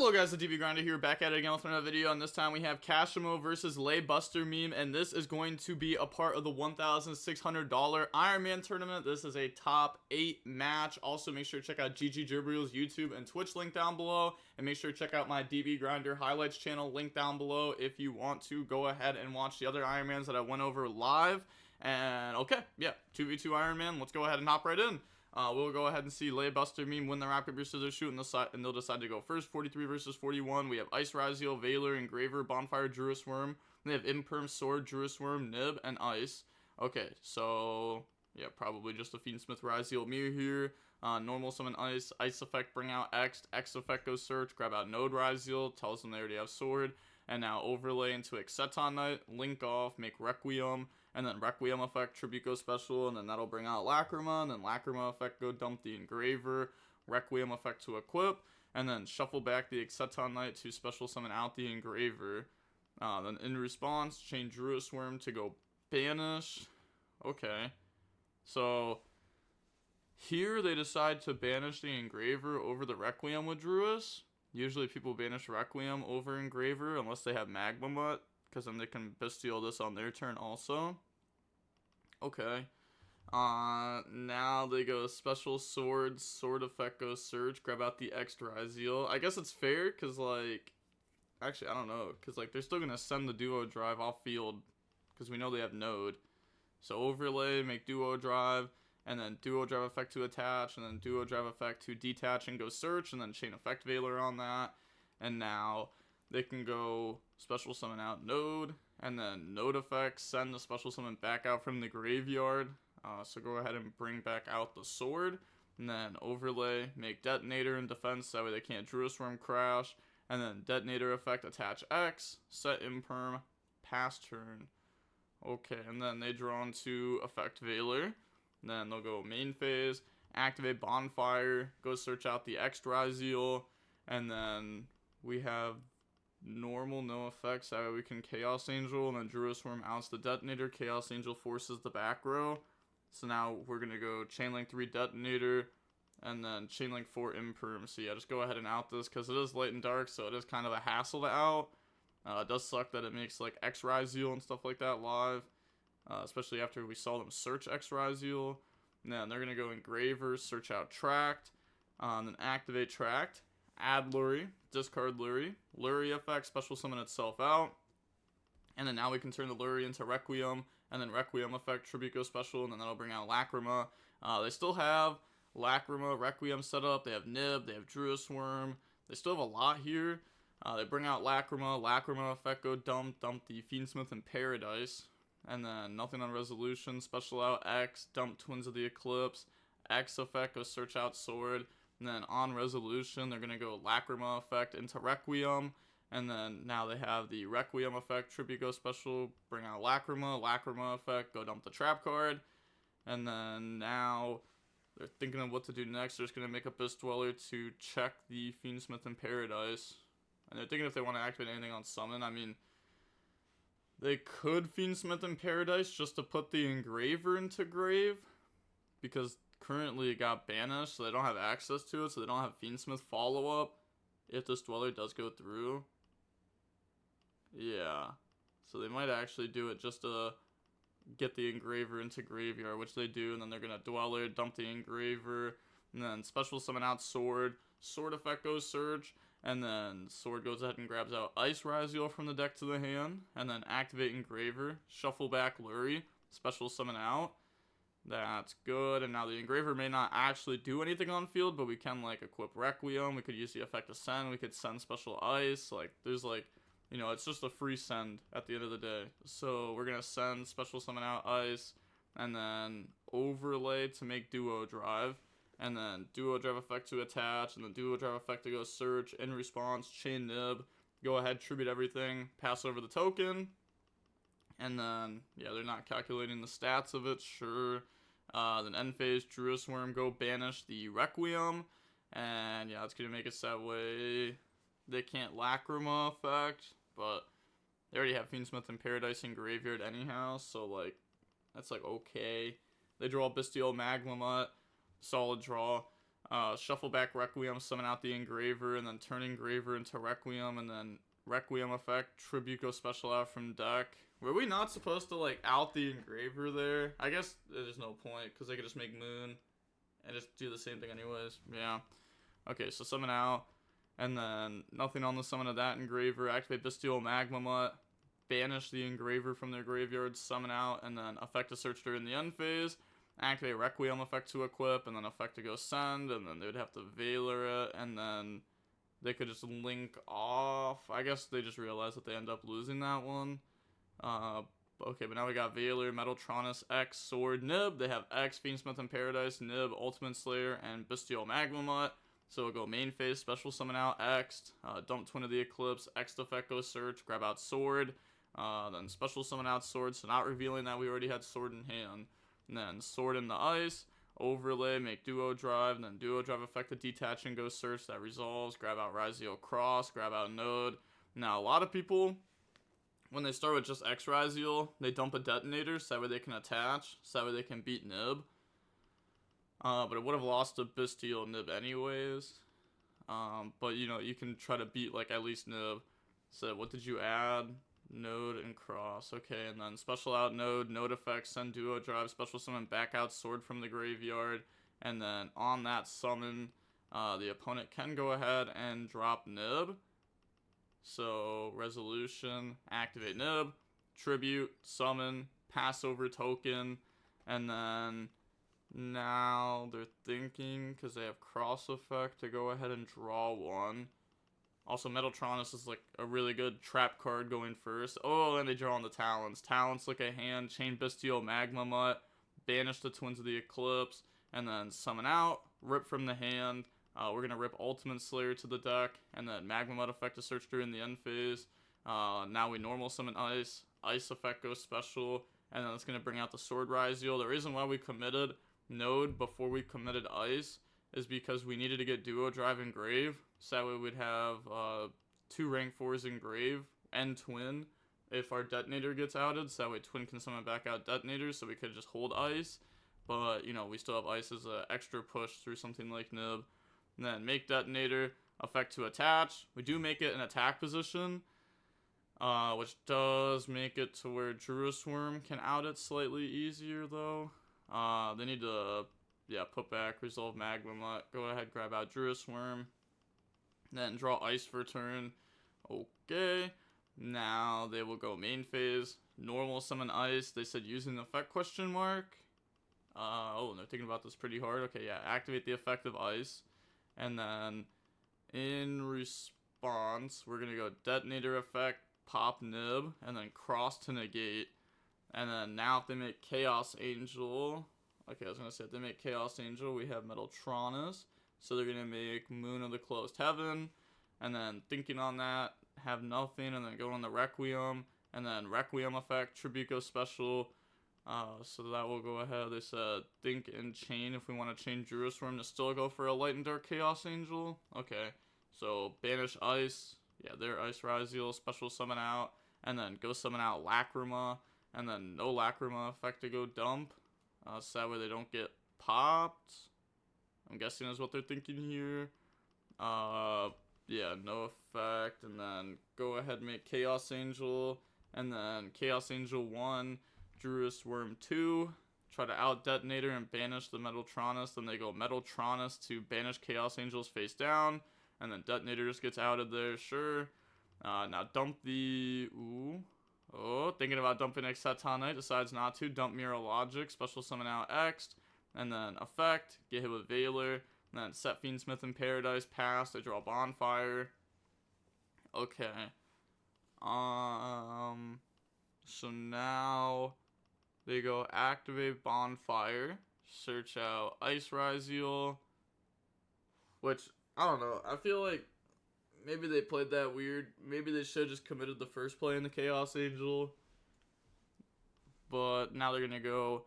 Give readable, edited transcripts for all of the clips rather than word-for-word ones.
Hello guys, the DB Grinder here, back at it again with another video, and this time we have Kashimo versus Buster meme, and this is going to be a part of the $1,600 Iron Man tournament. This is a top 8 match. Also, make sure to check out GG Jibriel's YouTube and Twitch link down below, and make sure to check out my DB Grinder highlights channel link down below if you want to go ahead and watch the other Iron Mans that I went over live. And okay, yeah, 2v2 Iron Man, let's go ahead and hop right in. We'll go ahead and see Buster meme win the rock, paper, scissors shoot, and they'll decide to go first. 43 versus 41. We have Ice Ryzeal, Valor, Engraver, Bonfire, Druid Worm. They have Imperm, Sword, Druid Worm, Nib, and Ice. Okay, so yeah, probably just a Fiendsmith Ryzeal mirror here. Normal summon Ice, Ice effect bring out X, X effect goes search, grab out Node Ryzeal, tells them they already have Sword, and now overlay into Exceton Knight, link off, make Requiem, and then Requiem effect, Tribute go special, and then that'll bring out Lacrima, and then Lacrima effect go dump the Engraver, Requiem effect to equip, and then shuffle back the Exceton Knight to special summon out the Engraver. Then in response, chain Druid Worm to go banish. Okay. So here they decide to banish the Engraver over the Requiem with Druid. Usually people banish Requiem over Engraver unless they have Magma Mutt, because then they can Bestial this on their turn also. Okay. Now they go special sword, sword effect goes surge, grab out the X Ryzeal. I guess it's fair, because like, actually I don't know, because like they're still going to send the duo drive off field, because we know they have node. So overlay, make duo drive, and then duo drive effect to attach, and then duo drive effect to detach and go search, and then chain effect Valor on that. And now they can go special summon out node, and then node effect, send the special summon back out from the graveyard. So go ahead and bring back out the sword, and then overlay, make detonator in defense, that way they can't Druid Worm crash, and then detonator effect, attach X, set imperm, pass turn. Okay, and then they draw into effect Valor. Then they'll go main phase, activate Bonfire, go search out the X Ryzeal, and then we have normal, no effects, that way we can Chaos Angel, and then Druid Worm outs the Detonator, Chaos Angel forces the back row. So now we're going to go Chainlink 3 Detonator, and then Chainlink 4 Imperm. So yeah, just go ahead and out this, because it is light and dark, so it is kind of a hassle to out. It does suck that it makes like X Ryzeal and stuff like that live. Especially after we saw them search X Ryzeal. And then they're going to go Engraver, search out Tract, then activate Tract, add Lurie, discard Lurie, Lurie effect, special summon itself out, and then now we can turn the Lurie into Requiem, and then Requiem effect, Tribute go special, and then that'll bring out Lacrima. They still have Lacrima, Requiem set up, they have Nib, they have Druid Worm, they still have a lot here. They bring out Lacrima, Lacrima effect go dump the Fiendsmith in Paradise. And then nothing on resolution, special out X, dump Twins of the Eclipse, X effect, go search out sword, and then on resolution, they're going to go Lacrima effect into Requiem, and then now they have the Requiem effect, Tribute go special, bring out Lacrima, Lacrima effect, go dump the trap card, and then now they're thinking of what to do next. They're just going to make a Beast Dweller to check the Fiendsmith in Paradise, and they're thinking if they want to activate anything on summon. I mean, they could Fiendsmith in Paradise just to put the Engraver into grave, because currently it got banished, so they don't have access to it, so they don't have Fiendsmith follow-up if this Dweller does go through. Yeah, so they might actually do it just to get the Engraver into graveyard, which they do, and then they're going to Dweller, dump the Engraver, and then special summon out Sword, Sword effect goes Surge, and then Sword goes ahead and grabs out Ice Ryzeal from the deck to the hand, and then activate Engraver, shuffle back Lurie, special summon out. That's good, and now the Engraver may not actually do anything on field, but we can like equip Requiem, we could use the effect to send, we could send special Ice, like there's like, you know, it's just a free send at the end of the day. So we're going to send special summon out Ice, and then overlay to make duo drive. And then duo drive effect to attach, and then duo drive effect to go search, in response, chain Nib, go ahead, tribute everything, pass over the token, and then, yeah, they're not calculating the stats of it, sure. Then end phase, Druid Worm, go banish the Requiem, and yeah, it's going to make it so that way they can't Lacrima effect, but they already have Fiendsmith in Paradise and Graveyard anyhow, so like, that's like okay. They draw Bestial Magma Mutt, solid draw. Shuffle back Requiem, summon out the Engraver, and then turn Engraver into Requiem, and then Requiem effect, Tribute go special out from deck. Were we not supposed to, like, out the Engraver there? I guess there's no point, because they could just make Moon and just do the same thing anyways. Yeah. Okay, so summon out, and then nothing on the summon of that Engraver. Activate Bestial Magma Mutt, banish the Engraver from their graveyard, summon out, and then effect a search during the end phase. Activate Requiem effect to equip, and then effect to go send, and then they would have to Valor it, and then they could just link off. I guess they just realized that they end up losing that one. Okay, but now we got Valor, Metaltronus, X, Sword, Nib. They have X, Fiendsmith in Paradise, Nib, Ultimate Slayer, and Bestial Magma Mutt. So we'll go main phase, special summon out, X, dump Twin of the Eclipse, X effect go search, grab out Sword, then special summon out Sword, so not revealing that we already had Sword in hand. And then Sword in the Ice, overlay, make Duo Drive, and then Duo Drive effect to detach and go search, that resolves, grab out Ryzeal Cross, grab out Node. Now a lot of people, when they start with just X Ryzeal, they dump a Detonator, so that way they can attach, so that way they can beat Nib. But it would have lost to Bestial Nib anyways. But you know, you can try to beat like at least Nib. So what did you add? Node and Cross. Okay, and then special out Node, Node effect, send Duo Drive, special summon back out Sword from the graveyard. And then on that summon, the opponent can go ahead and drop Nib. So Resolution, activate Nib, Tribute, summon, pass over token, and then now they're thinking, because they have Cross effect, to go ahead and draw one. Also, Metaltronus is like a really good trap card going first. Oh, and they draw on the Talons. Talons look at hand, chain Bestial Magma Mutt, banish the Twins of the Eclipse, and then summon out, rip from the hand. We're going to rip Ultimate Slayer to the deck, and then Magma Mutt effect to search during the end phase. Now we normal summon Ice. Ice effect goes special, and then it's going to bring out the Sword Ryzeal. The reason why we committed Node before we committed Ice is because we needed to get Duo Drive and Grave, so that way we'd have 2 rank 4s in Grave and Twin if our Detonator gets outed, so that way Twin can summon back out Detonators, so we could just hold Ice. But, you know, we still have Ice as an extra push through something like Nib. And then make Detonator, effect to attach. We do make it an attack position, which does make it to where Druid Worm can out it slightly easier, though. They need to, put back, resolve Magma Mutt, go ahead, grab out Druid Worm, then draw Ice for turn. Okay, now they will go main phase, normal summon Ice. They said using the effect question mark. Oh, and they're thinking about this pretty hard. Okay, yeah, activate the effect of Ice. And then in response, we're going to go Detonator effect, pop Nib, and then Cross to negate. And then now if they make Chaos Angel, okay, I was going to say if they make Chaos Angel, we have Metaltronus. So they're going to make Moon of the Closed Heaven. And then thinking on that, have nothing, and then go on the Requiem. And then Requiem effect, Tribute go special. So that will go ahead. They said think and chain if we want to chain Jerusalem to still go for a Light and Dark Chaos Angel. Okay, so banish Ice. Yeah, their Ice Ryzeal, special summon out, and then go summon out Lacrima, and then no Lacrima effect to go dump. So that way they don't get popped. I'm guessing is what they're thinking here. Yeah, no effect, and then go ahead and make Chaos Angel, and then Chaos Angel 1. Druid Worm 2, try to out Detonator and banish the Metaltronus. Then they go Metaltronus to banish Chaos Angels face down, and then Detonator just gets outed there, sure. Now dump the... Ooh. Oh, thinking about dumping Exetonite, decides not to. Dump Mirror Logic, special summon out X, and then effect, get hit with Valor, and then set Fiendsmith in Paradise, pass, they draw Bonfire. Okay. So now... they go activate Bonfire, search out Ice Ryzeal, which, I don't know, I feel like maybe they played that weird. Maybe they should have just committed the first play in the Chaos Angel. But now they're going to go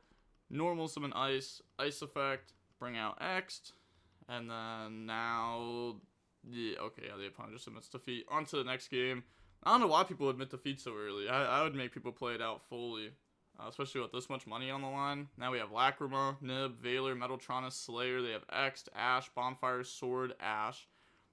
normal summon Ice, Ice effect, bring out X, and then now, the opponent just admits defeat. On to the next game. I don't know why people admit defeat so early. I would make people play it out fully. especially with this much money on the line. Now we have Lacrima, Nib, Veiler, Metaltronus, Slayer. They have X, Ash, Bonfire, Sword, Ash.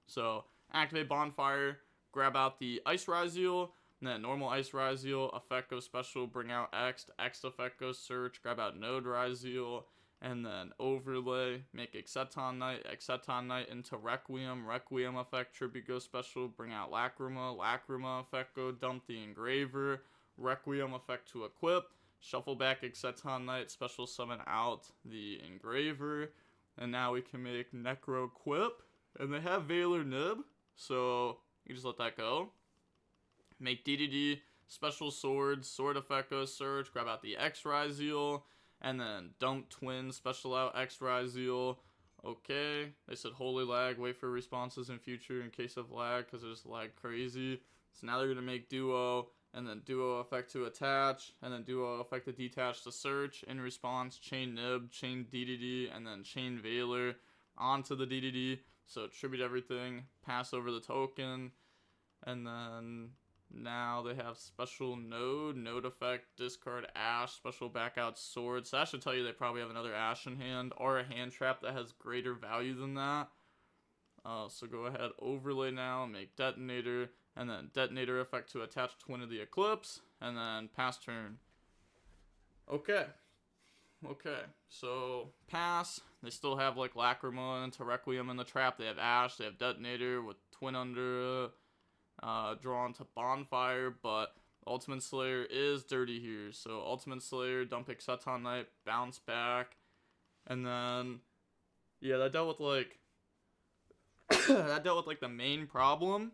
So activate Bonfire, grab out the Ice Ryzeal, and then normal Ice Ryzeal, effect goes special, bring out X, X effect goes search, grab out Node Ryzeal, and then overlay, make Exceton Knight into Requiem, Requiem effect, tribute goes special, bring out Lacrima, Lacrima effect go dump the Engraver, Requiem effect to equip, shuffle back Exceton Knight, special summon out the Engraver, and now we can make Necro Quip, and they have Veiler Nib, so you just let that go. Make DDD, special sword effect goes search, grab out the X Ryzeal, and then dump twin, special out X Ryzeal. Okay, they said holy lag, wait for responses in future in case of lag, because it just lag crazy. So now they're going to make duo, and then duo effect to attach, and then duo effect to detach to search. In response, chain Nib, chain DDD, and then chain Veiler onto the DDD. So tribute everything, pass over the token, and then now they have special node effect, discard Ash, special back out sword. So that should tell you they probably have another Ash in hand, or a hand trap that has greater value than that. So go ahead, overlay now, make detonator, and then detonator effect to attach twin of the Eclipse, and then pass turn. Okay, so pass. They still have like Lacrima into Requiem in the trap. They have Ash, they have detonator with twin under it. Drawn to Bonfire, but Ultimate Slayer is dirty here. So Ultimate Slayer, dump Exceton Knight, bounce back, and then yeah, that dealt with like the main problem.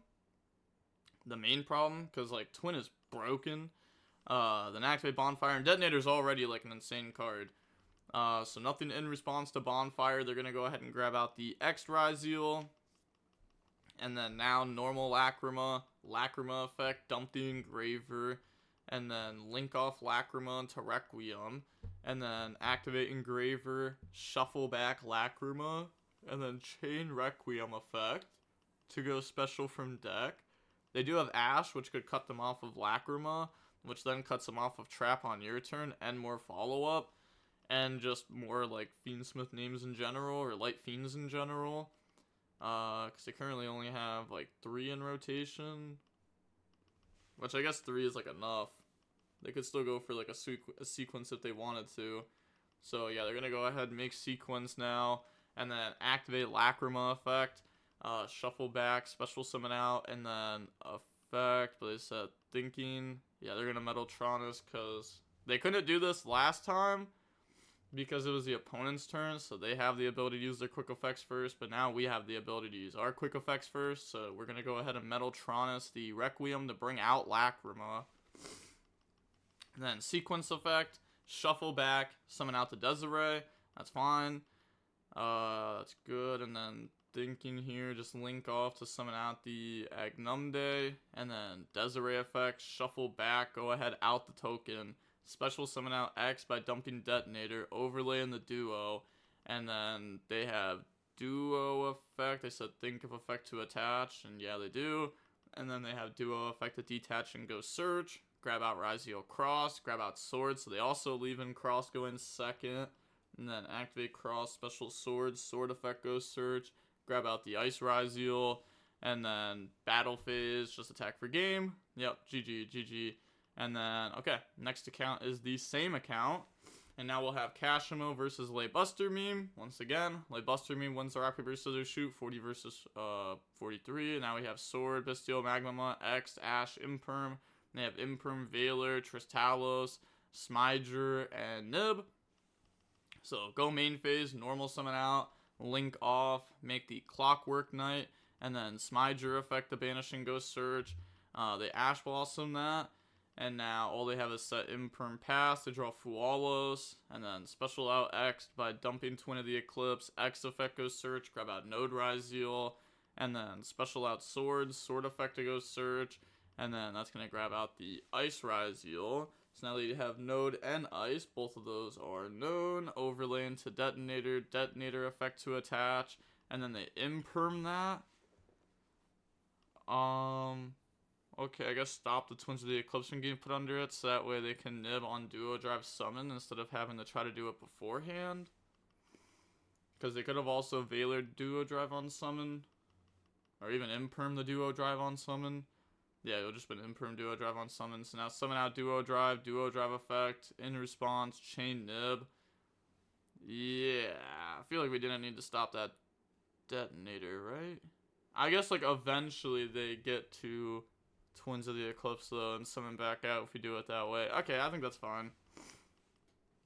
Because like twin is broken. Then activate Bonfire, and Detonator is already like an insane card. So nothing in response to Bonfire. They're gonna go ahead and grab out the X Ryzeal. And then now normal Lacrima effect, dump the Engraver, and then link off Lacrima into Requiem, and then activate Engraver, shuffle back Lacrima, and then chain Requiem effect to go special from deck. They do have Ash, which could cut them off of Lacrima, which then cuts them off of Trap on your turn, and more follow-up, and just more like Fiendsmith names in general, or Light Fiends in general. Because they currently only have like 3 in rotation, which I guess 3 is like enough. They could still go for like a sequence if they wanted to. So yeah, they're gonna go ahead and make sequence now, and then activate Lacrima effect, shuffle back, special summon out, and then effect. But they said thinking, yeah, they're gonna Metaltronus because they couldn't do this last time, because it was the opponent's turn, so they have the ability to use their quick effects first, but now we have the ability to use our quick effects first, so we're going to go ahead and Metaltronus the Requiem to bring out Lacrima. And then sequence effect, shuffle back, summon out the Desiree, that's fine, that's good, and then thinking here, just link off to summon out the Agnumde, and then Desiree effect, shuffle back, go ahead out the token, special summon out X by dumping detonator, overlay in the duo, and then they have duo effect. They said think of effect to attach, and yeah, they do. And then they have duo effect to detach and go search, grab out Ryzeal Cross, grab out sword, so they also leave in Cross go in second, and then activate Cross, special sword effect goes search, grab out the Ice Ryzeal, and then battle phase, just attack for game. Yep, GG. And then, okay, next account is the same account. And now we'll have Kashimo versus Laybuster Meme. Once again, Laybuster Meme wins the rock, paper, scissors, shoot, 40 versus 43. And now we have Sword, Bestial, Magmama, X, Ash, Imperm. And they have Imperm, Veiler, Tristalos, Smyger, and Nib. So go main phase, normal summon out, link off, make the Clockwork Knight, and then Smyger effect the Banishing Ghost Surge. They Ash Blossom that. And now all they have is set Imperm Pass. They draw Fualos, and then special out X by dumping Twin of the Eclipse. X effect goes search, grab out Node Ryzeal, and then special out Sword effect to go search, and then that's going to grab out the Ice Ryzeal. So now that you have Node and Ice, both of those are known. Overlay into Detonator effect to attach, and then they Imperm that. Okay, I guess stop the Twins of the Eclipse from getting put under it, so that way they can nib on duo drive summon instead of having to try to do it beforehand. Because they could have also Valor duo drive on summon, or even imperm the duo drive on summon. Yeah, it'll just been imperm duo drive on summon. So now summon out duo drive effect, in response, chain nib. Yeah, I feel like we didn't need to stop that detonator, right? I guess like eventually they get to Twins of the Eclipse though and summon back out if we do it that way. Okay, I think that's fine.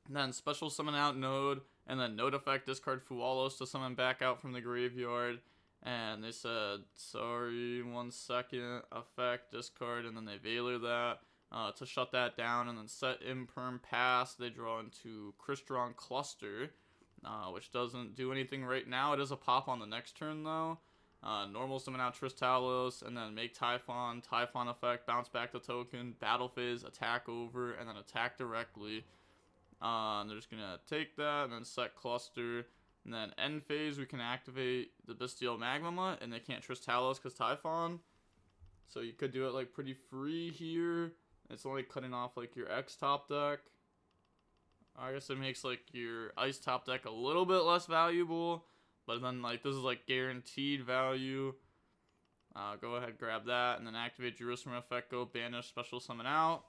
And then special summon out node, and then node effect discard Fualos to summon back out from the graveyard. And they said, sorry, 1 second, effect, discard, and then they Valor that to shut that down, and then set imperm pass. They draw into Crystron Cluster, which doesn't do anything right now. It is a pop on the next turn, though. Normal summon out Tristalos, and then make Typhon effect, bounce back the token, battle phase, attack over, and then attack directly. They're just going to take that, and then set Cluster. And then end phase, we can activate the Bestial Magma, and they can't Tristalos because Typhon. So you could do it like pretty free here. It's only cutting off like your X top deck. I guess it makes like your Ice top deck a little bit less valuable. But then like this is like guaranteed value. Go ahead, grab that, and then activate Jerusalem effect, go banish, special summon out.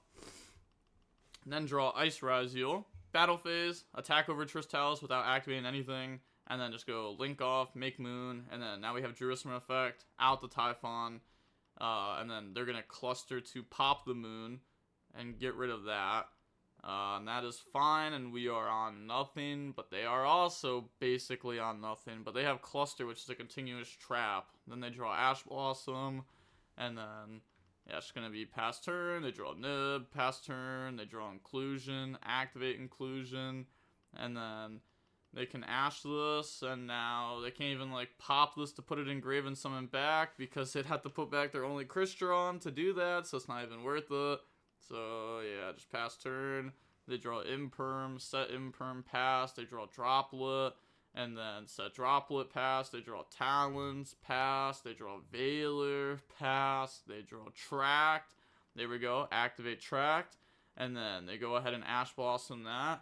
And then draw Ice Ryzeal. Battle phase, attack over Tristalos without activating anything, and then just go link off, make moon, and then now we have Jerusalem effect, out the Typhon, and then they're gonna cluster to pop the moon and get rid of that. And that is fine, and we are on nothing, but they are also basically on nothing, but they have cluster, which is a continuous trap. Then they draw Ash Blossom, and then yeah, it's going to be pass turn, they draw nib, pass turn, they draw inclusion, activate inclusion, and then they can Ash this, and now they can't even like pop this to put it in grave and summon back, because they'd have to put back their only Crystron to do that, so it's not even worth it. So yeah, just pass turn, they draw imperm, set imperm pass, they draw droplet, and then set droplet pass, they draw talons, pass, they draw Valor, pass, they draw tract, there we go, activate tract, and then they go ahead and Ash Blossom that.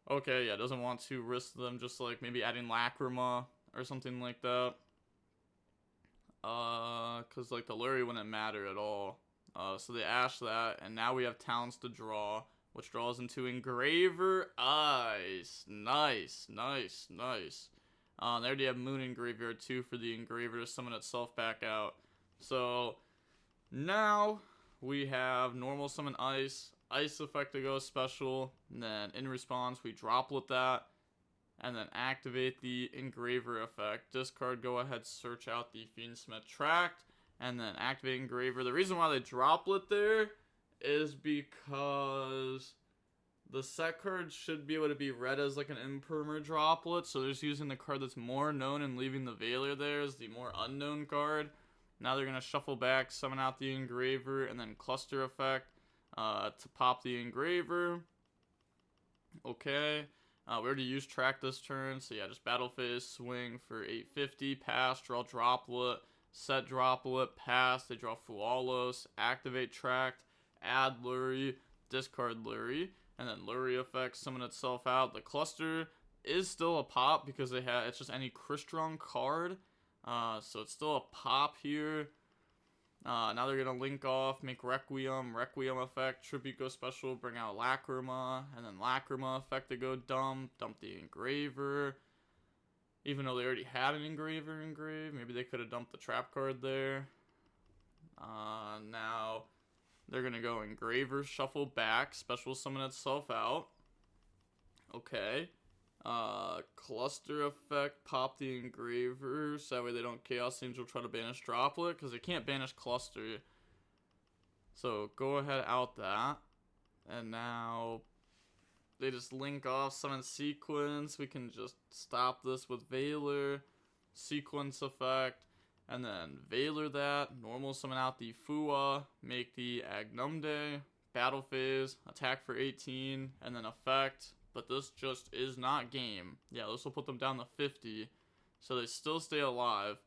Okay, yeah, doesn't want to risk them just like maybe adding Lacrima or something like that. Cause like the Lurie wouldn't matter at all. So they Ash that, and now we have talents to draw, which draws into Engraver Ice. Nice. They already have Moon in Graveyard too for the Engraver to summon itself back out. So now we have normal summon Ice effect to go special, and then in response we droplet that, and then activate the Engraver effect. Discard, go ahead, search out the Fiendsmith tract, and then activate Engraver. The reason why they droplet there is because the set card should be able to be read as like an impermer droplet, so they're just using the card that's more known and leaving the Valor there as the more unknown card. Now they're going to shuffle back, summon out the Engraver, and then cluster effect to pop the Engraver. Okay, we already used track this turn, so yeah, just battle phase, swing for 850, pass, draw droplet, set droplet, pass, they draw Fualos, activate tract, add Lurie, discard Lurie, and then Lurie effect, summon itself out. The cluster is still a pop because it's just any Crystron card, so it's still a pop here. Now they're gonna link off, make Requiem effect, tribute go special, bring out Lacrima, and then Lacrima effect to go dump the Engraver. Even though they already had an Engraver engraved, maybe they could have dumped the trap card there. Now they're going to go Engraver, shuffle back, special summon itself out. Okay. Cluster effect, pop the Engraver, so that way they don't Chaos Angel try to banish Droplet, because they can't banish Cluster. So go ahead, out that. And now they just link off, summon Sequence. We can just stop this with Valor, Sequence effect, and then Valor that, normal summon out the Fua, make the Agnumde, battle phase, attack for 18, and then effect. But this just is not game. Yeah, this will put them down to 50, so they still stay alive.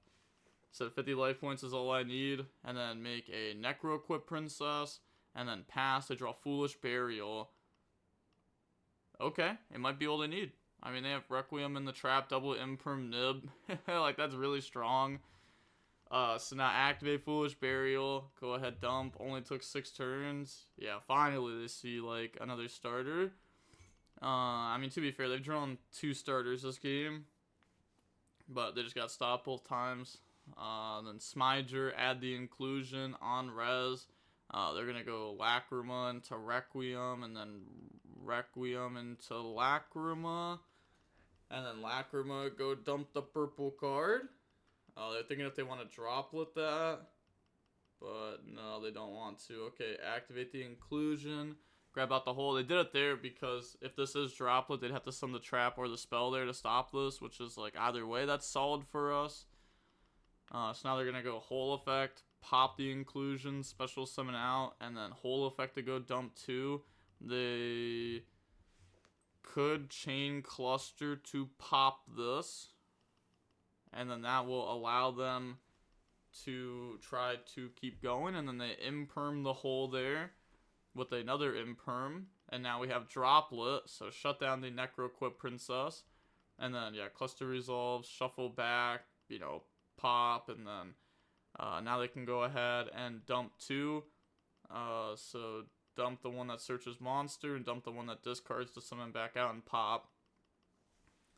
So 50 life points is all I need. And then make a Necro Equip Princess. And then pass to draw Foolish Burial. Okay, it might be all they need. I mean, they have Requiem in the trap, double Imperm Nib. Like, that's really strong. So now activate Foolish Burial. Go ahead, dump. Only took 6 turns. Yeah, finally they see, like, another starter. I mean, to be fair, they've drawn 2 starters this game. But they just got stopped both times. Then Smiger, add the inclusion on res. They're going to go Lacrima into Requiem, and then Requiem into Lacrima. And then Lacrima, go dump the purple card. They're thinking if they want to droplet that. But no, they don't want to. Okay, activate the inclusion. Grab out the hole. They did it there because if this is droplet, they'd have to summon the trap or the spell there to stop this, which is like either way, that's solid for us. So now they're going to go hole effect, pop the inclusion, special summon out, and then hole effect to go dump 2. They could chain cluster to pop this, and then that will allow them to try to keep going, and then they imperm the hole there with another imperm, and now we have droplet, so shut down the Necro Equip Princess, and then yeah, cluster resolves, shuffle back, you know, pop, and then now they can go ahead and dump 2. So dump the one that searches monster and dump the one that discards to summon back out and pop.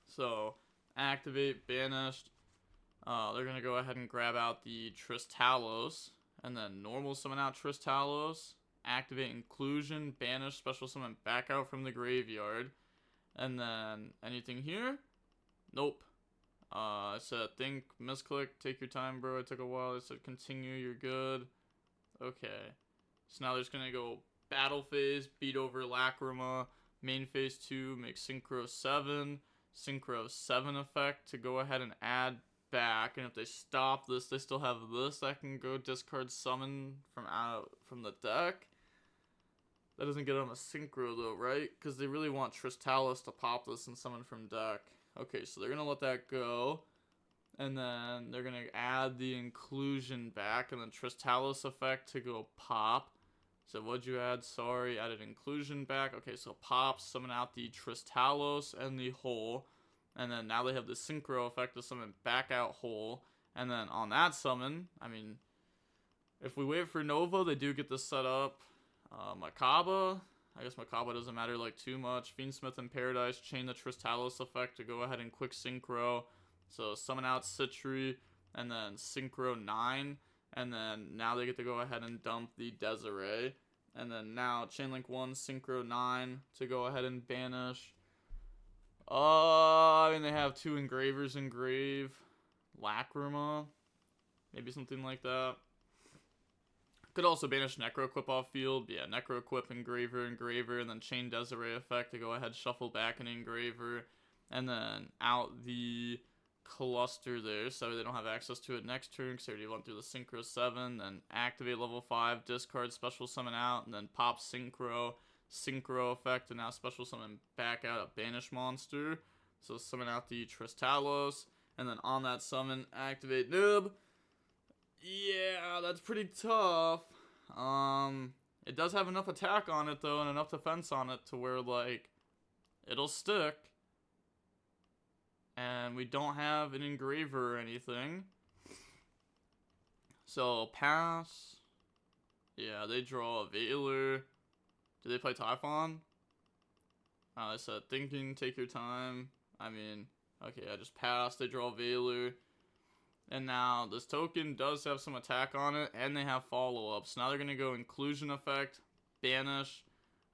So activate, banished. They're gonna go ahead and grab out the Tristalos, and then normal summon out Tristalos. Activate inclusion, banish, special summon back out from the graveyard, and then anything here? Nope. I said think, misclick, take your time, bro. It took a while. I said continue, you're good. Okay. So now they're just gonna go battle phase, beat over Lacrima, main phase 2, make Synchro 7, Synchro 7 effect to go ahead and add back, and if they stop this, they still have this that can go discard summon from the deck. That doesn't get them a Synchro though, right? Because they really want Tristalos to pop this and summon from deck. Okay, so they're going to let that go. And then they're going to add the inclusion back. And then Tristalos effect to go pop. So what'd you add? Sorry, added inclusion back. Okay, so pop, summon out the Tristalos and the hole. And then now they have the Synchro effect to summon back out hole. And then on that summon, I mean, if we wait for Nova, they do get this set up. Makaba, I guess Makaba doesn't matter like too much. Fiendsmith in Paradise, chain the Tristalos effect to go ahead and quick Synchro. So summon out Citri, and then Synchro 9. And then now they get to go ahead and dump the Desiree. And then now Chainlink 1, Synchro 9 to go ahead and banish. I mean, they have 2 Engravers engrave. Lacrima. Maybe something like that. Could also banish Necro Equip off field. Yeah, Necro Equip, Engraver, and then Chain Desiree effect to go ahead, shuffle back an Engraver. And then out the cluster there, so they don't have access to it next turn, because they already went through the Synchro 7. Then activate level 5, discard, special summon out, and then pop Synchro effect, and now special summon back out a banish monster. So summon out the Tristalos, and then on that summon, activate Nib. Yeah, that's pretty tough. It does have enough attack on it, though, and enough defense on it to where, like, it'll stick. And we don't have an Engraver or anything. So, pass. Yeah, they draw a Veiler. Do they play Typhon? They said, thinking, take your time. I mean, okay, I just passed. They draw Veiler. And now this token does have some attack on it, and they have follow-ups. Now they're going to go inclusion effect, banish,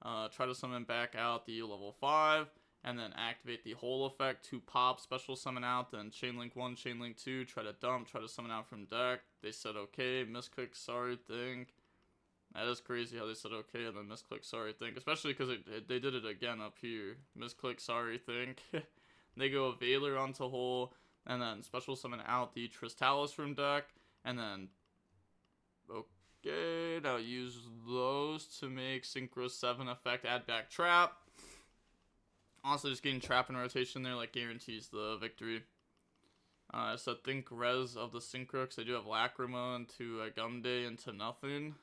try to summon back out the level 5, and then activate the hole effect to pop, special summon out, then Chainlink 1, Chainlink 2, try to dump, try to summon out from deck. They said okay, misclick, sorry, think. That is crazy how they said okay and then misclick, sorry, think. Especially because they did it again up here. Misclick, sorry, think. They go Veiler onto hole. And then special summon out the Tristalos from deck. And then, okay, now use those to make Synchro 7 effect, add back trap. Honestly, just getting trap in rotation there, like, guarantees the victory. So think res of the Synchro, because they do have Lacrima into Gumday into nothing.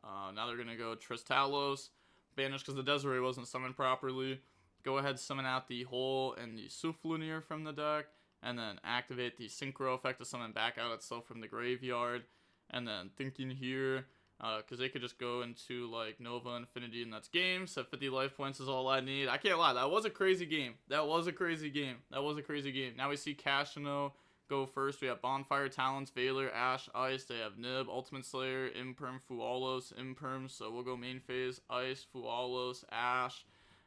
Now they're going to go Tristalos, banish because the Desiree wasn't summoned properly. Go ahead, summon out the Hole and the Soufflunier from the deck, and then activate the Synchro effect to summon back out itself from the graveyard. And then thinking here, because they could just go into like Nova Infinity and that's game. So 50 life points is all I need. I can't lie, that was a crazy game. That was a crazy game. Now we see Cashino go first. We have Bonfire, Talons, Veiler, Ash, Ice. They have Nib, Ultimate Slayer, Imperm, Fualos, Imperm. So we'll go main phase, Ice, Fualos, Ash.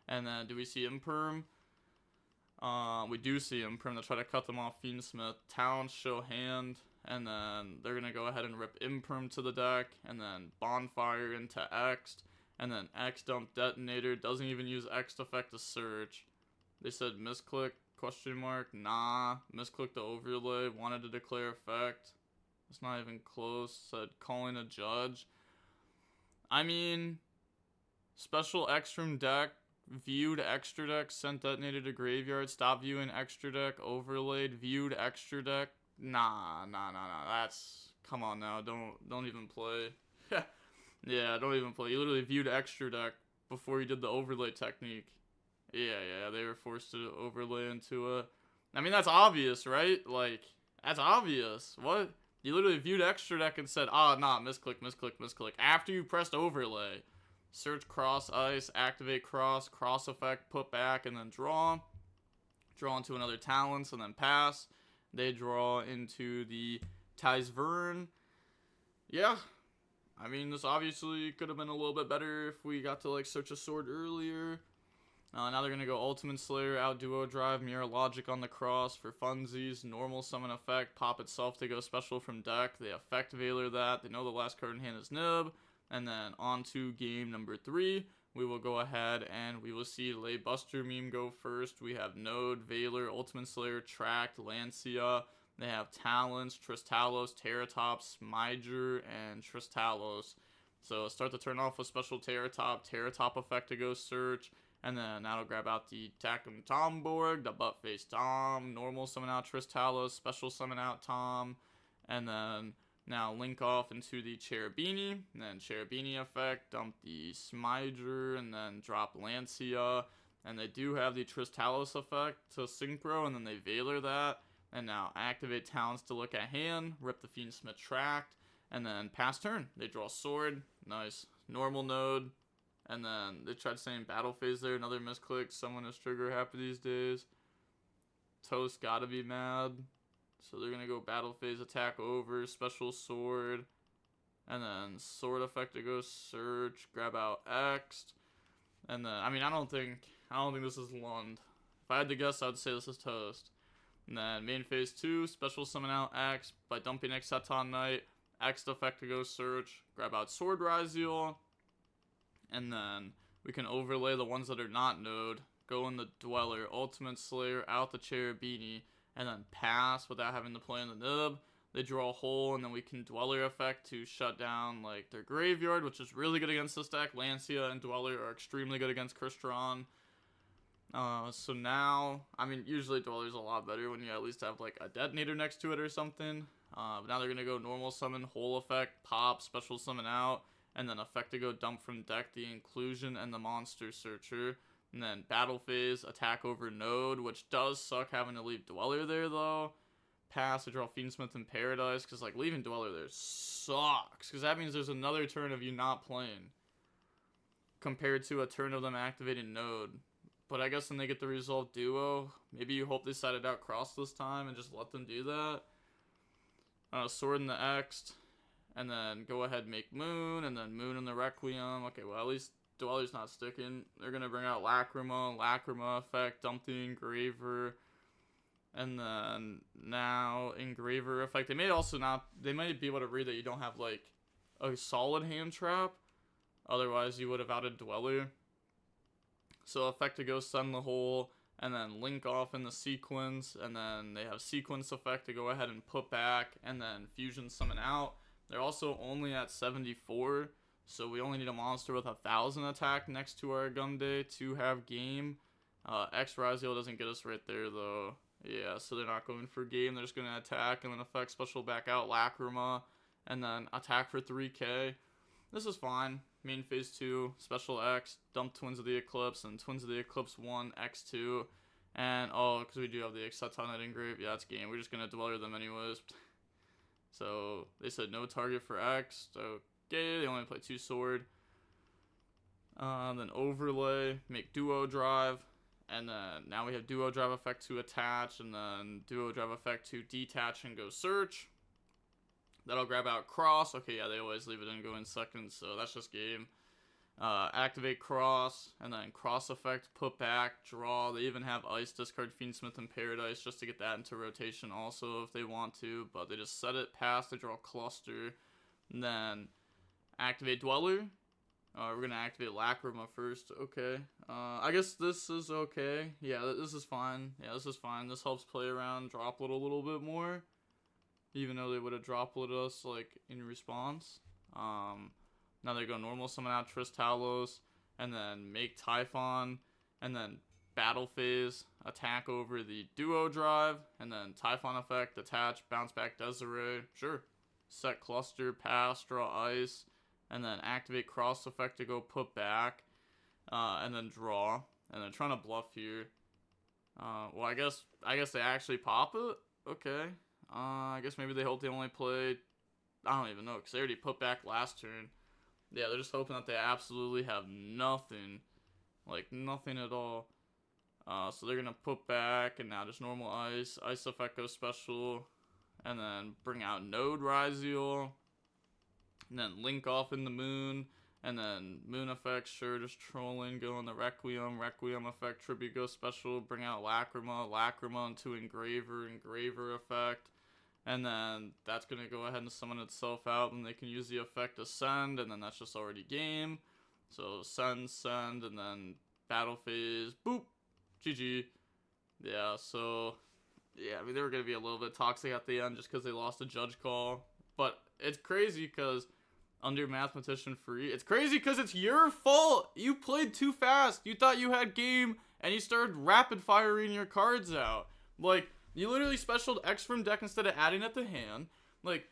And then do we see Imperm? We do see Imperm to try to cut them off. Fiendsmith, Talons, show hand. And then they're going to go ahead and rip Imperm to the deck. And then Bonfire into X. And then X dump Detonator. Doesn't even use X effect to search. They said misclick, question mark. Nah. Misclick the overlay. Wanted to declare effect. It's not even close. Said calling a judge. I mean, special X from deck. Viewed extra deck. Sent Detonator to graveyard. Stop viewing extra deck. Overlaid. Viewed extra deck. Nah. That's, come on now. Don't even play. Yeah, don't even play. You literally viewed extra deck before you did the overlay technique. Yeah, they were forced to overlay into a... I mean, that's obvious, right? Like, that's obvious. What? You literally viewed extra deck and said, nah, misclick. After you pressed overlay. Search cross ice, activate cross effect, put back, and then draw. Draw into another Talents, and then pass. They draw into the Tyzvern. Yeah. I mean, this obviously could have been a little bit better if we got to, like, search a sword earlier. Now they're going to go Ultimate Slayer, out Duo Drive, Mirror Logic on the cross for funsies, normal summon effect, pop itself to go special from deck. They effect Veiler that. They know the last card in hand is Nib. And then on to game number 3. We will go ahead and we will see Lay Buster meme go first. We have Node, Veiler, Ultimate Slayer, Tract, Lancia. They have Talents, Tristalos, Terratops, Smiger, and Tristalos. So start the turn off with special Terratop effect to go search. And then that'll grab out the Takum Tomborg, the butt face Tom, normal summon out Tristalos, special summon out Tom. And then now link off into the Cherubini, and then Cherubini effect, dump the Smiger, and then drop Lancia. And they do have the Tristalos effect to Synchro, and then they Veiler that. And now activate Talents to look at hand, rip the Fiendsmith Tract, and then pass turn. They draw Sword, nice. Normal Node, and then they tried saying Battle Phase there, another misclick. Someone is trigger happy these days. Toast gotta be mad. So they're going to go Battle Phase, attack over, special sword, and then sword effect to go search, grab out X, and then, I mean, I don't think this is Lund. If I had to guess, I would say this is Toast. And then main phase 2, special summon out X by dumping Exeton Knight, X effect to go search, grab out Sword Ryzeal, and then we can overlay the ones that are not Node, go in the Dweller, Ultimate Slayer, out the Cherubini, and then pass without having to play in the Nib. They draw a hole, and then we can Dweller effect to shut down like their graveyard, which is really good against this deck. Lancia and Dweller are extremely good against Crystron. So now, I mean, usually Dweller's a lot better when you at least have like a Detonator next to it or something. But now they're going to go normal summon, hole effect, pop, special summon out, and then effect to go dump from deck the Inclusion and the Monster Searcher. And then Battle Phase, attack over Node, which does suck having to leave Dweller there, though. Pass to draw Fiendsmith in Paradise, because, like, leaving Dweller there sucks. Because that means there's another turn of you not playing. Compared to a turn of them activating Node. But I guess when they get the resolve Duo, maybe you hope they side it out cross this time and just let them do that. Sword in the X, and then go ahead make Moon, and then Moon in the Requiem. Okay, well, at least Dweller's not sticking. They're going to bring out Lacrima effect, dump the Engraver, and then now Engraver effect. They might be able to read that you don't have, like, a solid hand trap. Otherwise, you would have outed Dweller. So effect to go send the hole, and then link off in the sequence, and then they have sequence effect to go ahead and put back, and then fusion summon out. They're also only at 74. So we only need a monster with 1,000 attack next to our Gumday to have game. X Ryzeal doesn't get us right there, though. Yeah, so they're not going for game. They're just going to attack and then effect special back out Lacrima and then attack for 3k. This is fine. Main phase 2, special X, dump Twins of the Eclipse, and Twins of the Eclipse 1, X2. And, oh, because we do have the Excitonite engrave. Yeah, it's game. We're just going to Dweller them anyways. So, they said no target for X. Okay, they only play 2 sword. Then overlay, make duo drive. And then now we have duo drive effect to attach. And then duo drive effect to detach and go search. That'll grab out cross. Okay, yeah, they always leave it in go in second, so that's just game. Activate cross, and then cross effect, put back, draw. They even have ice, discard Fiendsmith and Paradise just to get that into rotation also if they want to, but they just set it past, they draw cluster, and then activate Dweller. We're going to activate Lacrima first. Okay. I guess this is okay. Yeah, this is fine. Yeah, this is fine. This helps play around Droplet a little bit more. Even though they would have Droplet us, like, in response. Now they go normal summon out Talos, and then make Typhon, and then battle phase, attack over the duo drive, and then Typhon effect, attach, bounce back Desiree, sure. Set cluster, pass, draw ice, and then activate cross effect to go put back, and then draw, and then trying to bluff here. Well, I guess they actually pop it? Okay. I guess maybe they hope they only play, I don't even know, because they already put back last turn. Yeah, they're just hoping that they absolutely have nothing. Like, nothing at all. So they're going to put back, and now just normal ice. Ice effect goes special. And then bring out Node Ryzeal. And then link off in the moon. And then moon effect, sure, just trolling. Go on the Requiem. Requiem effect, tribute goes special. Bring out Lacrima. Lacrima into Engraver. Engraver effect. And then that's going to go ahead and summon itself out, and they can use the effect to send, and then that's just already game. So send, and then battle phase, boop, GG. Yeah, so, yeah, I mean, they were going to be a little bit toxic at the end just because they lost a judge call. But it's crazy because under Mathematician Free, it's crazy because it's your fault. You played too fast. You thought you had game, and you started rapid firing your cards out. Like, you literally specialed X from deck instead of adding it to hand. Like,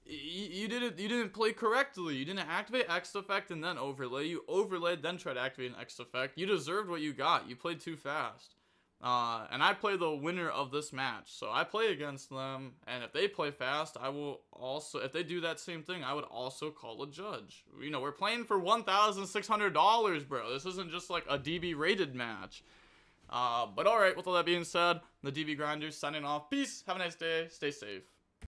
you didn't play correctly. You didn't activate X effect and then overlay. You overlaid, then tried to activate an X effect. You deserved what you got. You played too fast. And I play the winner of this match. So I play against them. And if they play fast, I will also, if they do that same thing, I would also call a judge. You know, we're playing for $1,600, bro. This isn't just like a DB rated match. But alright, with all that being said, the DB Grinders signing off. Peace, have a nice day, stay safe.